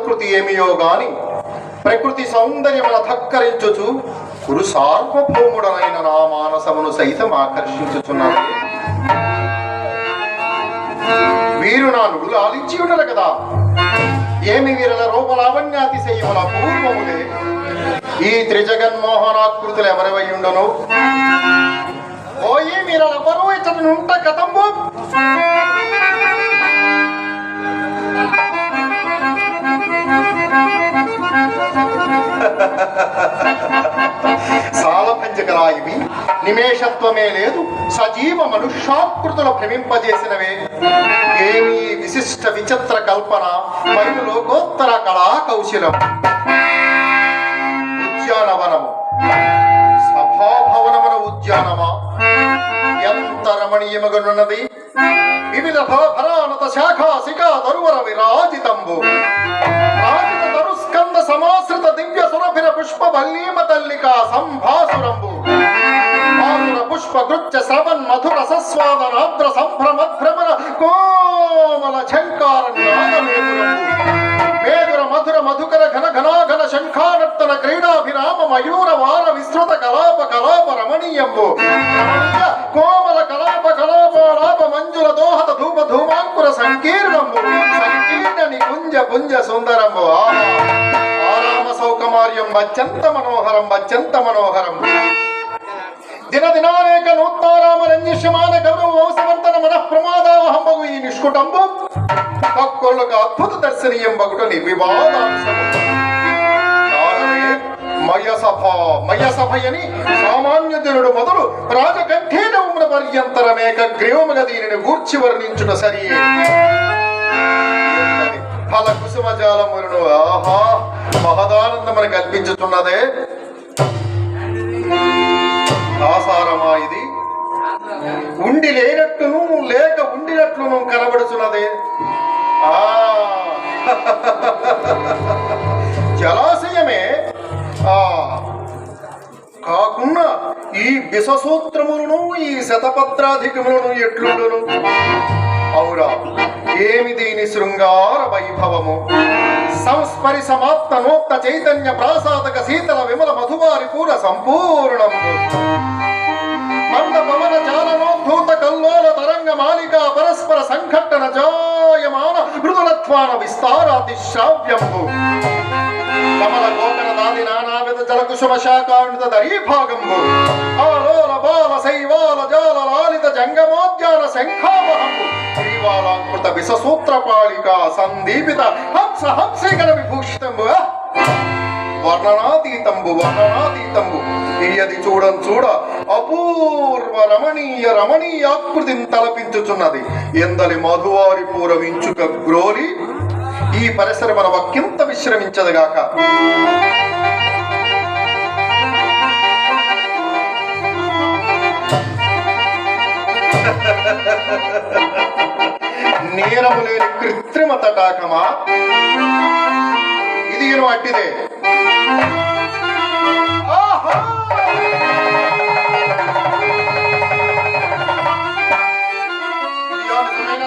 సంస్కృతి ఏమియో గాని ప్రకృతి సౌందర్యముల ధక్కరించుచు కురు సార్వభౌముడనైన నా మానసమును సైతం ఆకర్షించుచున్నది. వీరు నా నుడులు ఆలించి ఉండరు కదా. ఏమి వీరల రూపలావణ్యాతిశయముల పూర్వములే ఈ త్రిజగన్మోహనాకృతులు ఎవరివై ఉండను. ఓయి వీరలెవరూ ఇతడు నుంట కథంబు. సాలభంజకరా ఇవి నిమేషత్వమే లేదు, సజీవ మనుష్యాకృతుల భ్రమింపజేసినవే. ఏమీ విశిష్ట విచిత్ర కల్పన, మరియు లోకోత్తర కళా కౌశలం. ఉద్యానవనము, సభాభవనమున ఉద్యానమా ఎంత రమణీయమగనున్నది. వివిధ ఫలఫలానత శాఖా శిఖా తరువర విరాజితంబు రాజిత తరుస్కంద సమాశ్రిత దివ్య సురభిర పుష్ప వల్లీమ తల్లికా సంభాసురంబు ఆసుర పుష్ప గృచ్చ శ్రవన్ మధుర సస్వాదనాద్ర సంభ్రమద్భ్రమణ కోమల శంకార నాదమేదురంబు మేదుర మధుర మధుకర ఘన ఘనాఘన శంఖానర్తన క్రీడాభిరామ మయూర వార విస్తృత కలాప కలాప రమణీయంబు రమణీయ కోమల కలాప కలాపాలాప మంజుల దోహత ధూప ధూమాంకుర సంకీర్ణంబు సంకీర్ణ నికుంజ పుంజ సుందరంబు ఆరామ సౌకమార్యం అత్యంత మనోహరం అత్యంత మనోహరం. దినదినానేక నూత్నారామ రంజిష్యమాన గౌరవ వంశవర్తన మనః ప్రమాదావహంబగు ఈ నిష్కుటంబు భక్తులకు అద్భుత దర్శనీయం బగుట నిర్వివాదాంశము. కారణమే మయసభయని సామాన్య జనుడు మొదలు రాజకంఠేనమున పర్యంతరమేక గ్రీవముగ దీనిని గూర్చి వర్ణించుట సరియే. ఫల కుసుమజాలములను ఆహా మహదానందమును కల్పించుతున్నదే. ఆసారమా ఇది ఉండి లేనట్టును లేక ఉండినట్లును కనబడుచున్నదే. జలాశయమే కాకుండా ఈ విషసూత్రములను ఈ శతపత్రాధికములను ఎట్లుండును. ఔరా ఏమి దీని శృంగార వైభవము. సంస్పరి సమాప్త నోక్త చైతన్య ప్రాసాదక శీతల విమల మధువారి పూర సంపూర్ణము మంద పవన చాలనోద్ధూత కల్లోల తరంగ మాలికా పరస్పర సంఘట్టన జాయమాన మృదులత్వాన విస్తారాతి శ్రావ్యంబు కమల గోకర దాది నానావిధ జలకుసుమ శాకాండ దరీభాగంబు ఆలోల బాల శైవాల జాల లాలిత జంగమోద్యాన శంఖావహంబు శ్రీవాలాంకృత విషసూత్రపాళిక సందీపిత హంస హంసిగణ విభూషితంబు వర్ణనాతీతంబు వర్ణనాతీతంబు ఇది చూడం చూడ అపూర్వ రమణీయ రమణీయాకృతిని తలపించుచున్నది. ఎందలి మధువారి పూరవించుక గ్రోలి ఈ పరిసరమున వక్కింత విశ్రమించదుగాక. నేరము లేని కృత్రిమ తటాకమా ఇది అట్టిదే.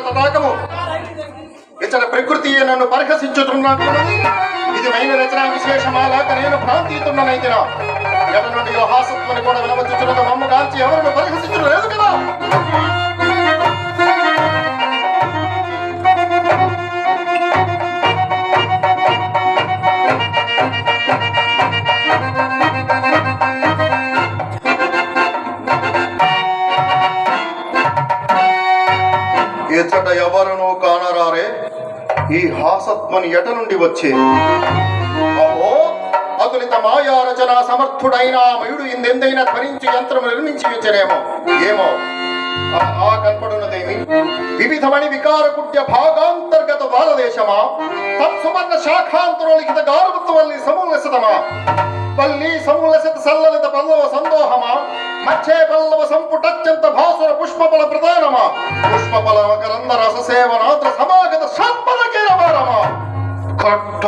తటాకము ఇతర ప్రకృతి నన్ను పరిహసించుతున్నది. ఇది మైన రచనా విశేషమాలాక నేను భ్రాంతితున్ననైతినా ఎట నుండి హాసత్వని కూడా వినవచ్చుతున్నది. మమ్మ కాల్చి ఎవరిని పరిహసించడం లేదు కదా. ఇతట ఎవరునూ కానరారే. ఈ హాసత్వని ఎట నుండి వచ్చే. అహో అతులిత మాయా రచనా సమర్థుడైన మయుడు ఇందెందైనా ధ్వనించి యంత్రము నిర్మించి ఉంచనేమో. ఏమో ఆ కనపడున్నదేమి వివిధమణి వికార కుట్య భాగాంతర్గత భారతదేశమా తత్సువర్ణ శాఖాంతరోలిఖిత గారుత్వల్లి సమూలసితమా పల్లి సమూలసిత సల్లలిత పల్లవ సందోహమా మధ్యే పల్లవ సంపుటత్యంత భాసుర పుష్పఫల ప్రధానమా పుష్పఫల మకరంద రస సేవనాద్ర సమాగత షట్పలకేరవారమా కట్ట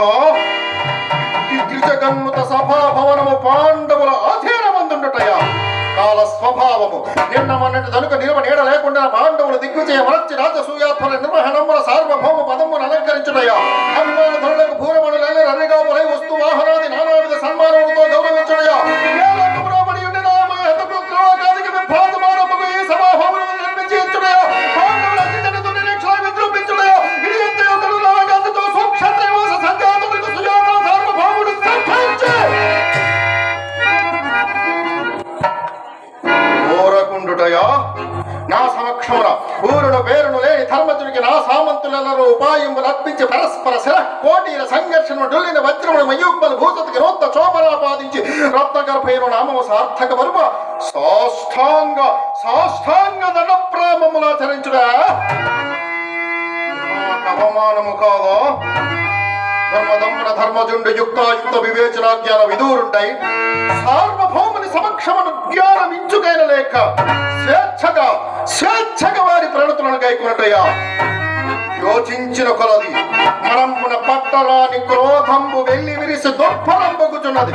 గిరిజగన్నుత సభాభవనము పాండవుల ఆధీనమందుండుటయా కాల స్వభావము నిన్న మొన్నటి తనుక నిలువ నీడ లేకుండా పాండవులు దిగ్విజయ మరచి రాజసూయాత్మల నిర్వహణముల సార్వభౌమ పదమును అలంకరించుటయా అభిమాన ధనులకు భూరమణుల జయించడానికి నా సామంతులలో ఉపాయములు అర్పించి పరస్పర శిర కోటీల సంఘర్షణ డొల్లిన వజ్రముడు మయూపలు భూసతికి నోత్త చోపరాపాదించి రత్నగర్భైన నామము సార్థక వరుమ సాష్టాంగ దండప్రామములాచరించుడా అవమానము కాదా? ధర్మదమ్మున ధర్మజుండు యుక్తాయుక్త వివేచన జ్ఞాన విదూరుంటాయి సార్వభౌముని సమక్షమను జ్ఞానం ఇంచుకైన లేక స్వేచ్ఛగా వారి ప్రణతులను గైకున్నటయ్యా యోచించిన కొలది మనంపున పట్టరాని క్రోధంబు వెళ్ళి విరిసి దుర్ఫలంబగుచున్నది.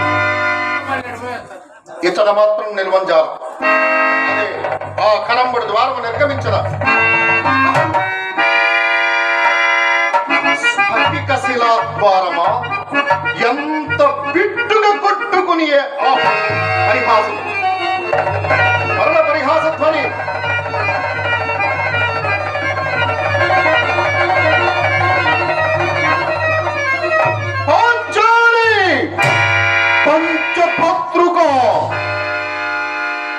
ఇతడ మాత్రం నిల్వంజాల అదే ఆ కనంబడి ద్వారము నిర్గమించదా శిలాద్వారమా ఎంత బిట్టుగా కొట్టుకుని పరిహాసం మరణ పరిహాస ధ్వని పంచపత్రుక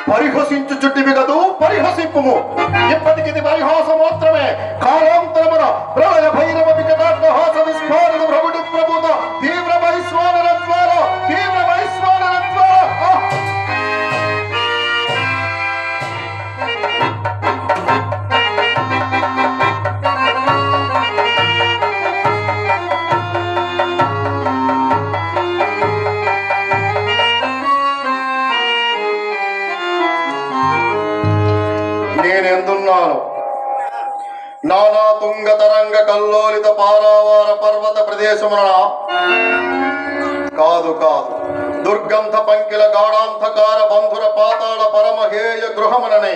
పరిహసించు చుట్టివి కదూ పరిహసింపుము. ఇప్పటికి ఇది పరిహాసం మాత్రమే. కాలాంతరమున ప్రళయ భైరవ వికటాట్టహాస విస్ఫోరణ ప్రభుడు ప్రభుత తీవ్ర వైశ్వానర ద్వారా నేనెందున్నాను నానా తుంగ తరంగ కల్లోలిత పారావార పర్వత ప్రదేశమున కాదు దుర్గంధ పంకిల గాఢాంధకార బంధుర పాతాళ పరమహేయ గృహముననే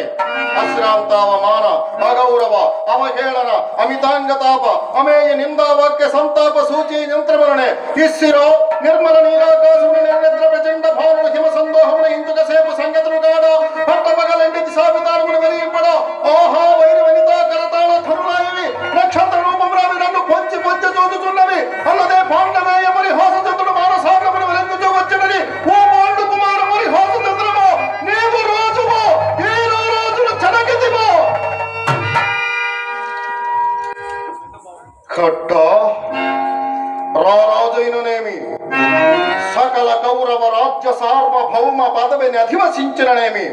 అశ్రాంతావమాన అగౌరవ అవహేళన అమితాంగతాప అమేయ నిందావాక్య సంతాప సూచి యంత్రముననే ఇస్సిరో నిర్మల నీరాకాశమున నిర్నిద్ర ప్రచండ భానుడు హిమ సందోహమున ఇందుక సేపు సంగతులు గాడ పట్టపగలంటి సావితారమును వెలిగింపడ ఆహా వైరవనితా కరతాళ ధరులాయవి నక్షత్ర రూపమురావి నన్ను పొంచి చూచుచున్నవి అల్లదే పాండవేయ మరి హోసచంద్రుడు మానసాగమును వెలిందుచూ వచ్చడని ఓ పాండు కుమార మరి హోసచంద్రమో నీవు రోజువో ఈ రోజులు చెనకితివో కట్ట రారాజైననేమి సకల కౌరవ రాజ్య సార్వభౌమ పదవిని అధివసించిననేమి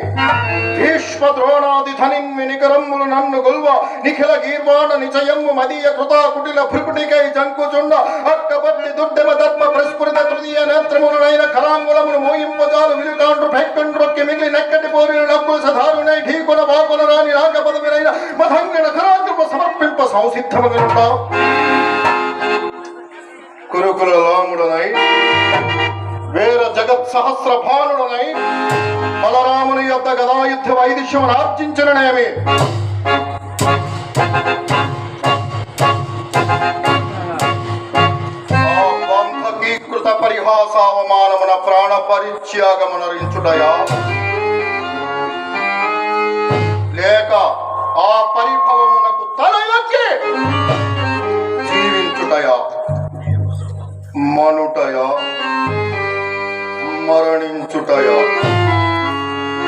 భీష్మ ద్రోణాది ధనిన్వి నికరమ్ములు నన్ను గొల్వ నిఖిల గీర్వాణ నిచయమ్ము మదీయ కృతా కుటిల భృకుటికై జంకుచుండ అక్కబట్టి దుడ్డెమ దర్మ ప్రస్ఫురిత తృతీయ నేత్రములైన కరాంగులమును మోయింపజాలు విలుకాండ్రు పెక్కండ్రొక్కి మిగిలి నెక్కటి పోరిన నక్కులు సధారునై ఢీకుల వాకుల రాని నాగ పదవినైన మధంగణ కరాంధ్రము సమర్పింప సంసిద్ధమగనుండా కురుకుల లాముడనై వీర జగత్ సహస్ర భానుడనై బలరాముని యొద్ద గదాయుద్ధ వైదిష్యమును ఆర్జించననేమి బంధకీకృత పరిహాసావమానమున ప్రాణ పరిత్యాగమునరించుటయా లేక ఆ పరిభవమునకు తలయొక్కి జీవించుటయా మనుటయా మరణించుటయా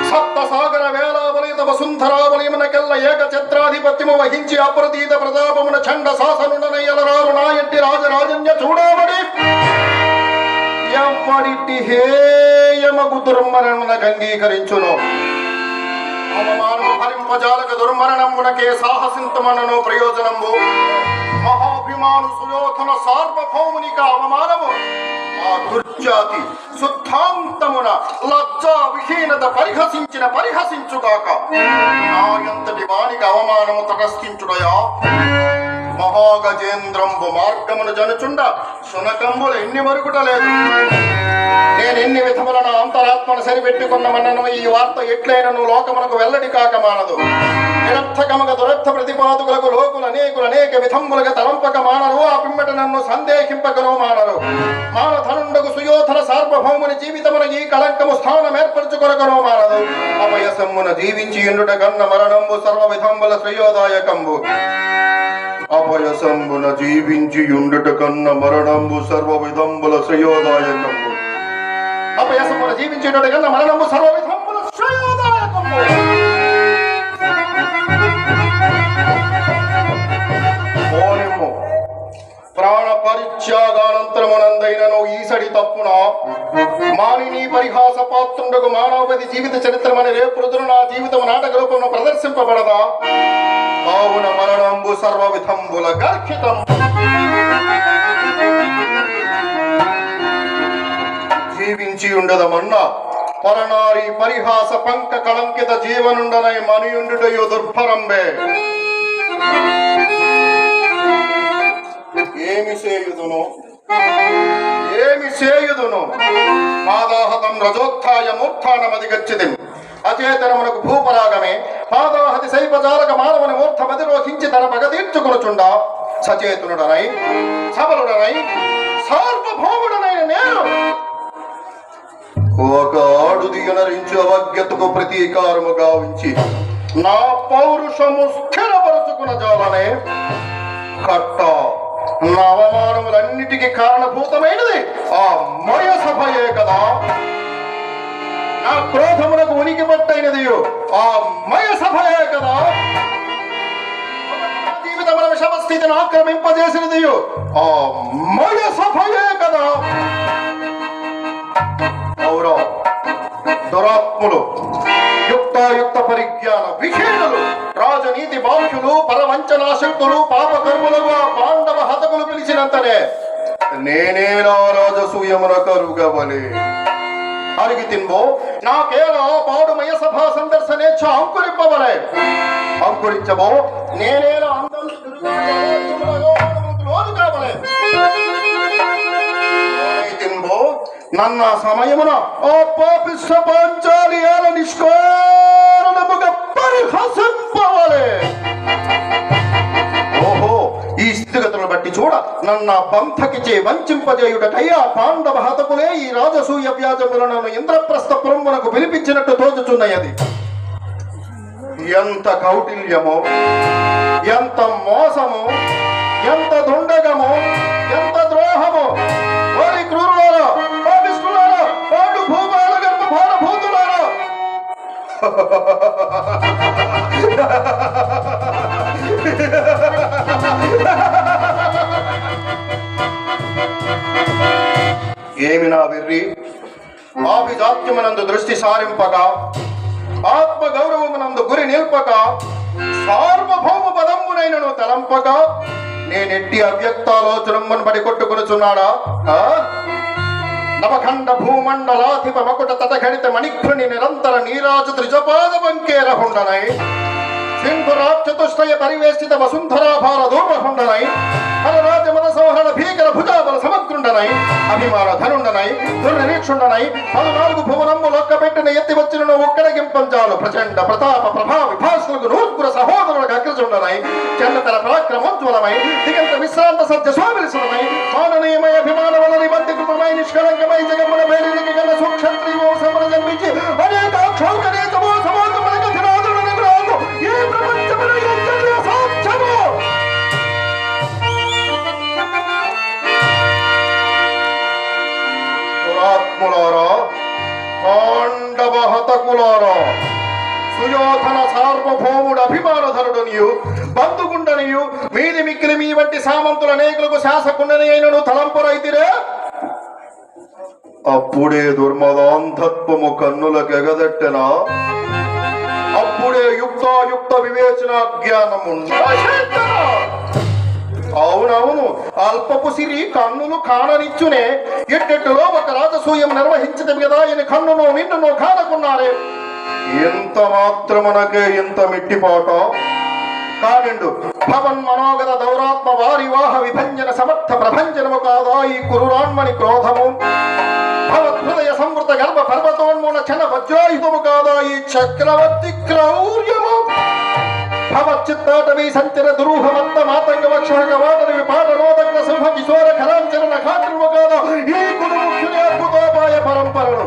సప్త సాగర వేలావలిత వసుంధరావలిమనకెల్ల ఏక ఛత్రాధిపత్యము వహించి అప్రతీత ప్రతాపమున చండ శాసనుడనయ్యలరారు నాయట్టి రాజరాజన్య చూడబడి ఎవ్వడిటి హేయమగు దుర్మరణమునకు అంగీకరించును అవమానము హరింపజాలక దుర్మరణమునకే సాహసింతమనను ప్రయోజనము మహాభిమాను సుయోధన సార్వభౌమునిక అవమానము ఆ దుర్జాతి శుద్ధాంతమున లజ్జా విహీనత పరిహసించుగాక నాయంతటి వానికి అవమానము తటస్థించుడయా మహాగజేంద్రంబు మార్గమును జనుచుండ శునకంబులు ఎన్ని వరకుటలేదు నేను ఎన్ని విధముల నా అంతరాత్మను సరిపెట్టుకున్నమన్నను ఈ వార్త ఎట్లైనను లోకమునకు వెల్లడి కాక మానదు నిరర్థకముగ దురర్థ ప్రతిపాదుకులకు లోకులు అనేక విధములుగా తలంపక మానరు ఆ పిమ్మట నన్ను సందేహింపకను మానరు మానధనుండకు సుయోధన సార్వభౌముని జీవితమున ఈ కళంకము స్థానం ఏర్పరచుకొనకను మానదు అపయసమ్మున జీవించి ఎండుట కన్న మరణంబు సర్వ విధంబుల శ్రేయోదాయకంబు అపయసంబున జీవించి ఉండుట కన్న మరణంబు సర్వ విధంబుల శ్రేయోదాయకంబు అపయసంబున జీవించి ఉండుట కన్న మరణంబు సర్వ విధంబుల శ్రేయోదాయకంబు పరిత్యాగానంతరమునందైనను ఈసడి తప్పున మానిని పరిహాస పాత్రుండగు మానవపతి జీవిత చరిత్రమని రేపుదున నా జీవితం నాటక రూపంలో ప్రదర్శింపబడదా కావున మరణంబు సర్వవిధంబుల గర్హితం జీవించి ఉండదమన్నా పరనారి పరిహాస పంక కళంకిత జీవనుండనై మనియుండుటయు దుర్భరంబే ఏమి సేయుదును పాదాహతం రజోత్థాయ మూర్ధానమది గచ్చితి అచేతనమునకు భూపరాగమే పాదాహతి శైపజాలక మానవుని మూర్ధమధిరోహించి తన పగ తీర్చుకొనుచుండా సచేతునుడనై సబలుడనై సార్వభౌముడనైన నేను ఒక ఆడుదిగనరించు అవజ్ఞతకు ప్రతీకారము గావించి నా పౌరుషము స్థిరపరచుకున్న జాలనే కట్ట నా అవమానములన్నిటికీ కారణభూతమైనది ఆ మయ సభయే కదా నా క్రోధమునకు ఉనికి పట్టైనది ఆ మయ సభయే కదా జీవితముల విషమస్థితిని ఆక్రమింపజేసినది ఆ మయ సభయే కదా అవురా దురాత్ములు యుక్తాయుక్త పరిజ్ఞాన విషేణులు రాజనీతి బాహ్యులు పరవంచనాశక్తులు పాపకర్ములకు ఆ పాండవ హతకులు పిలిచినంతనే నేనేనా రాజసూయమున కరుగవలే అరిగి తిన్బో నాకేలా పాడుమయ సభా సందర్శనేచ్ఛ అంకురింపవలే అంకురించబో నేనేలా అందం కావలే ನನ್ನ సమయమున ఆ పాపిష్ట పాంచాలియాల నిష్కారణముగా పరిహసింపవలే ఓహో ఈ స్థితిగతులను బట్టి చూడ నన్న బంధకిచే వంచింపజేయుటకయ్యా పాండవ హతకులే ఈ రాజసూయ వ్యాజములను ఇంద్రప్రస్థపురమునకు పిలిపించినట్టు తోచుచున్నది ఎంత కౌటిల్యమో ఎంత మోసమో ఎంత దుండగమో ఎంత ద్రోహమో వారి క్రూరులారా పాపిష్ఠులారా పాడు భూపాల గర్భ భారభూతులారా ఏమి నా వెర్రి ఆభిజాత్యమునందు దృష్టి సారింపక ఆత్మ గౌరవమునందు గురి నిల్పక సార్వభౌమ పదమునైనను తలంపక నేనెట్టి అవ్యక్తాలోచనమ్మను బడి కొట్టుకొనుచున్నాడా నవఖండ భూమండలాధిప మకుట తటఘడిత మణిఘ్రుని నిరంతర నీరాజు త్రిజపాద బంకేర హుండనై సింధురాచతుష్టయ పరివేష్టిత వసుంధరాభార దూపహుండనై హరరాజ మద సంహరణ భీకర భుజాబల సమగ్రుండనై అభిమాన ధనుండనై దుర్నిరీక్షుండనై 14 భువనమ్ము లొక్కబెట్టిన ఎత్తి వచ్చిన ఒక్కడగింపంజాలు ప్రచండ ప్రతాప ప్రభా విభాసులకు నూర్గుర సహోదరులకు అగ్రజుండనై చన్నతర పరాక్రమోజ్వలమై దిగంత విశ్రాంత సత్య స్వామిలిసునై మాననీయమై అభిమాన వలరి మంది కృపమై నిష్కలంకమై జగమున మేలికి గల సుక్షత్రి వంశమున జన్మించి అనేక క్షౌకనేతమో సమాజమునకు ధిరాదులను గ్రాము ఈ ప్రపంచమున ఎంతటి అసాధ్యము దురాత్ములారా పాండవ హతకులారా సుయోధన సార్వభౌముడు అభిమానధరుడనియు బంధుగుండనియు మీది మిక్కిలి మీ వంటి సామంతుల అనేకులకు శాసకుండని అయినను తలంపురైతిరే అప్పుడే దుర్మదాంధత్వము కన్నులకెగదట్టెనా అప్పుడే యుక్తాయుక్త వివేచన జ్ఞానము అవునవును అల్పపు సిరి కన్నులు కాననిచ్చునే ఎట్టెట్టులో ఒక రాజసూయం నిర్వహించదు కదా ఈయన కన్నును నిన్నును కానకున్నారే ఎంత మాత్రమునకే ఇంత మిట్టిపాట కానిండు భవన్ మనోగత దౌరాత్మ వారి వాహ విభంజన సమర్థ ప్రభంజనము కాదా ఈ కురురాన్మని క్రోధము భవద్హృదయ సంవృత గర్భ పర్వతోన్మూల క్షణ వజ్రాయుధము కాదా ఈ చక్రవర్తి క్రౌర్యము భవచ్చిత్తాటవీ సంచర దురూహమత్త మాతంగ వక్షక వాటరి విపాటనోదగ్న సింహ కిశోర ఖరాంచరణ ఖాత్రము కాదా ఈ కురుముఖ్యుని అద్భుతోపాయ పరంపరను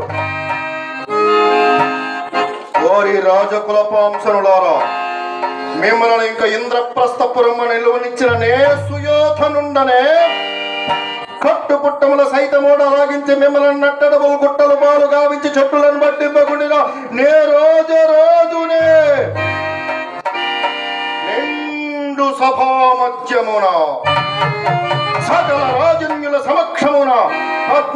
ఓరి రాజకులపాంశనులారా మిమ్మల్ని ఇంకా ఇంద్రప్రస్థపురమ్మ నిలువనిచ్చిన నే సుయోధనుండనే కట్టుపుట్టముల సైతమోడ రాగించి మిమ్మల్ని నట్టడములు గుట్టలు పాలు గావించి చెట్టులను పట్టింపకుండా నే రోజునే నిండు సభా మధ్యమున సకల రాజు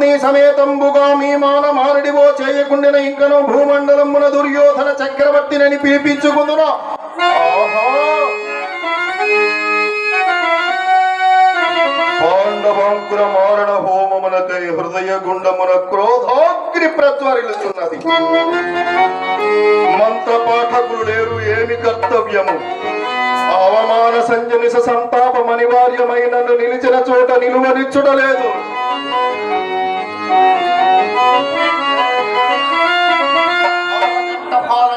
పత్ని సమేతంబుగా మీ మాన మారడివో చేయకుండిన ఇంకను భూమండలమున దుర్యోధన చక్రవర్తిని పిలిపించుకుందునా. పాండవాంకుర మారణ హోమమునకై హృదయ గుండమున క్రోధాగ్ని ప్రజ్వరిల్లుతున్నది. మంత్ర పాఠకులు లేరు, ఏమి కర్తవ్యము? అవమాన సంజనిస సంతాపం అనివార్యమైన నిలిచిన చోట నిలువనిచ్చుటలేదు.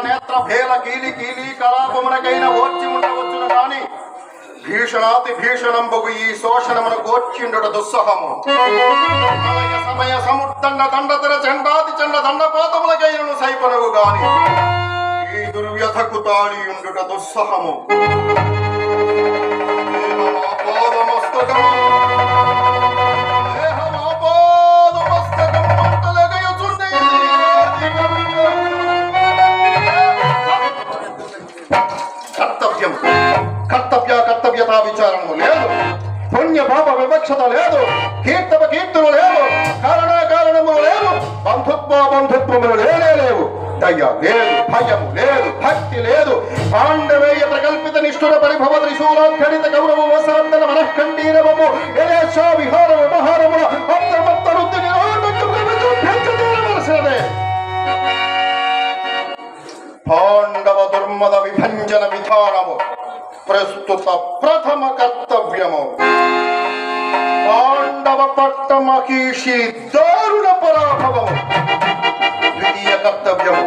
నేత్ర భేల కీలి కీలి కలాపమునకైన ఓర్చి ఉండవచ్చును గాని భీషణాతి భీషణంబగు ఈ శోషణమును కోర్చిండుట దుస్సహము. సమయ సముద్దండ దండతర చండాతి చండ దండపాతములకైనను సైపనవు గాని ఈ దుర్వ్యథకు తాళి ఉండుట దుస్సహము. కర్తవ్యం కర్తవ్యతా విచారము లేదు, పుణ్య పాప వివక్షత లేదు, కీర్తవ కీర్తులు లేవు, కారణములు లేవు, బంధుత్వములు లేవు, దయ లేదు, భయము లేదు, భక్తి లేదు. పాండవేయ ప్రకల్పిత నిష్ఠుర పరిభవ త్రిశూలాఖండిత గౌరవ వసవంతన మనఃఖండీరవము యదేశా విహార వ్యవహారముల అప్తమత్తరుద్ది నిరాటంచుదే. పాండవ దుర్మద విభంజన విధానము ప్రస్తుత ప్రథమ కర్తవ్యము. పాండవ పట్ట మహిషి దారుణ పరాభవము ద్వితీయ కర్తవ్యము.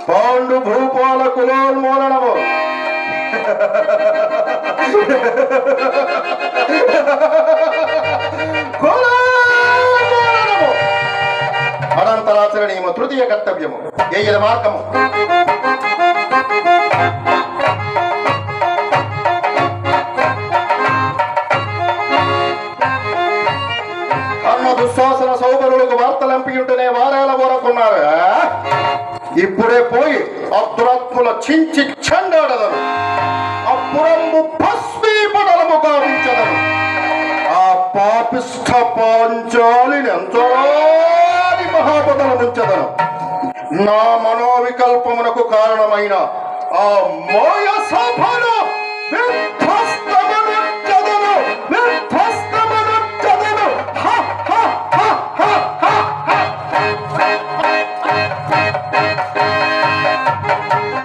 పాండు భూపాల కులోన్మూలనము అనంతరాచరణీయము తృతీయ కర్తవ్యము. ఏయల మార్గము. దుశ్శాసన సౌబరులకు వార్తలంపియుంటేనే వారేల వరకున్నారు. ఇప్పుడే పోయి అద్దురాత్ముల చించి చెండాడదను, అప్పురంబు భస్మీపటలము గావించదను. ఆ పాపిష్ఠ పాంచాలిని ఎంతోని మహాపదలముంచదను. నా మనోవికల్పమునకు కారణమైన ఆ మోయ సభను